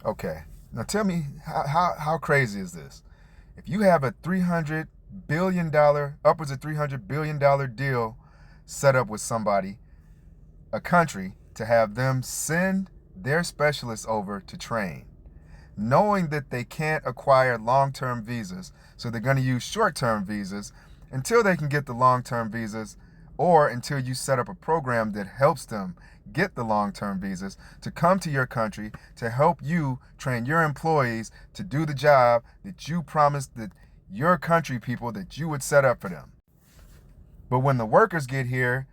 Okay. Now tell me, how crazy is this? If you have a $300 billion, upwards of $300 billion deal set up with somebody, a country, to have them send their specialists over to train, knowing that they can't acquire long-term visas, so they're going to use short-term visas until they can get the long-term visas, or until you set up a program that helps them get the long-term visas to come to your country to help you train your employees to do the job that you promised that your country people that you would set up for them. But when the workers get here,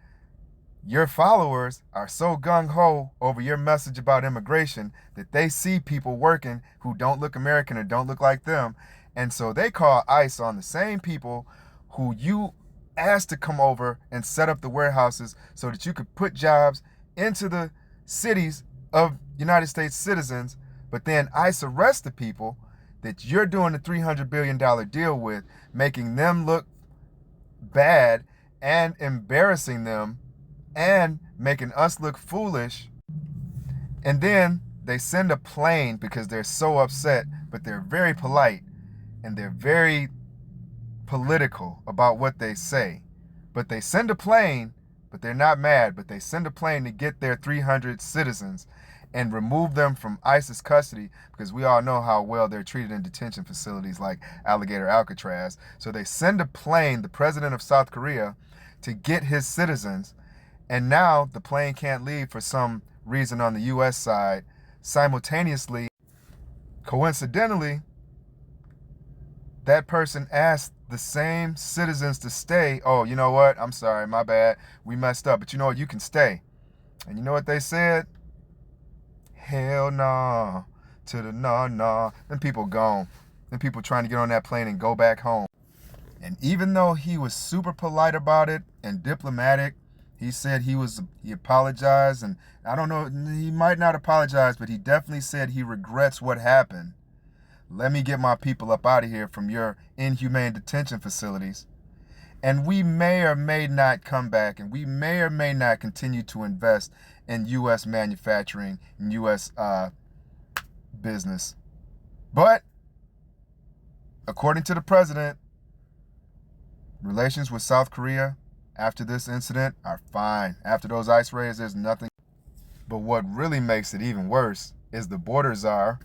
your followers are so gung-ho over your message about immigration that they see people working who don't look American or don't look like them. And so they call ICE on the same people who you asked to come over and set up the warehouses so that you could put jobs into the cities of United States citizens. But then ICE arrests the people that you're doing the $300 billion deal with, making them look bad and embarrassing them and making us look foolish. And then they send a plane because they're so upset, but they're very polite and they're very political about what they say. But they send a plane, but they're not mad, but they send a plane to get their 300 citizens and remove them from ISIS custody, because we all know how well they're treated in detention facilities like Alligator Alcatraz. So they send a plane, the president of South Korea, to get his citizens. And now the plane can't leave for some reason on the U.S. side. Simultaneously, coincidentally, that person asked the same citizens to stay. Oh, you know what? I'm sorry, my bad. We messed up. But you know what? You can stay. And you know what they said? Hell nah. To the nah. Then people gone. Then people trying to get on that plane and go back home. And even though he was super polite about it and diplomatic, he said he apologized, and I don't know, he might not apologize, but he definitely said he regrets what happened. Let me get my people up out of here from your inhumane detention facilities. And we may or may not come back, and we may or may not continue to invest in U.S. manufacturing and U.S. business. But according to the president, relations with South Korea after this incident are fine. After those ICE raids, there's nothing. But what really makes it even worse is the border czar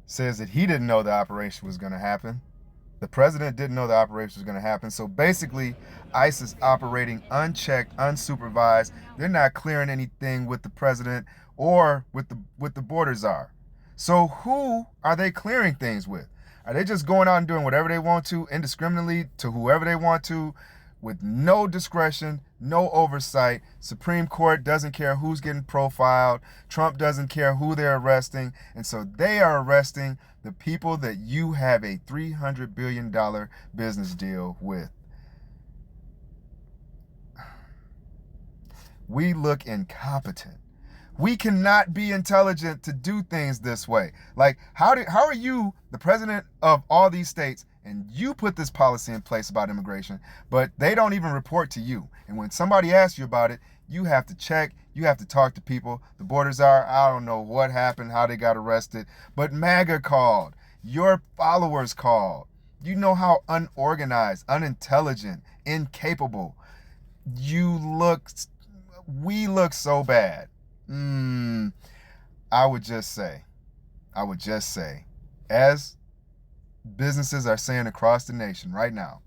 says that he didn't know the operation was going to happen. The president didn't know the operation was going to happen. So basically, ICE is operating unchecked, unsupervised. They're not clearing anything with the president or with the border czar. So who are they clearing things with? Are they just going out and doing whatever they want to, indiscriminately, to whoever they want to, with no discretion, no oversight? Supreme Court doesn't care who's getting profiled. Trump doesn't care who they're arresting. And so they are arresting the people that you have a $300 billion business deal with. We look incompetent. We cannot be intelligent to do things this way. Like, how are you the president of all these states, and you put this policy in place about immigration, but they don't even report to you? And when somebody asks you about it, you have to check, you have to talk to people. The borders are, I don't know what happened, how they got arrested, but MAGA called, your followers called. You know how unorganized, unintelligent, incapable we look so bad. I would just say, as businesses are saying across the nation right now,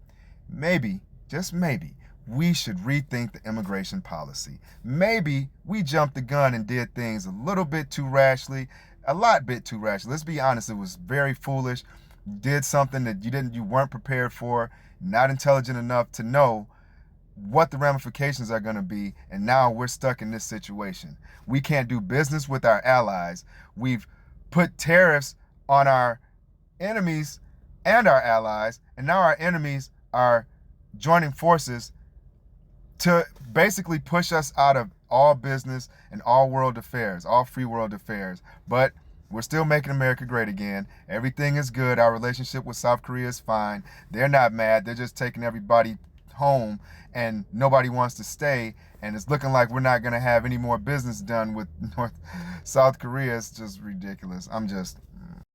maybe, just maybe, we should rethink the immigration policy. Maybe we jumped the gun and did things a little bit too rashly, bit too rashly. Let's be honest, it was very foolish. You did something that you weren't prepared for, not intelligent enough to know what the ramifications are going to be, and now we're stuck in this situation. We can't do business with our allies. We've put tariffs on our enemies and our allies, and now our enemies are joining forces to basically push us out of all business and all world affairs, all free world affairs. But we're still making America great again. Everything is good. Our relationship with South Korea is fine. They're not mad. They're just taking everybody home, and nobody wants to stay, and it's looking like we're not going to have any more business done with South Korea. It's just ridiculous.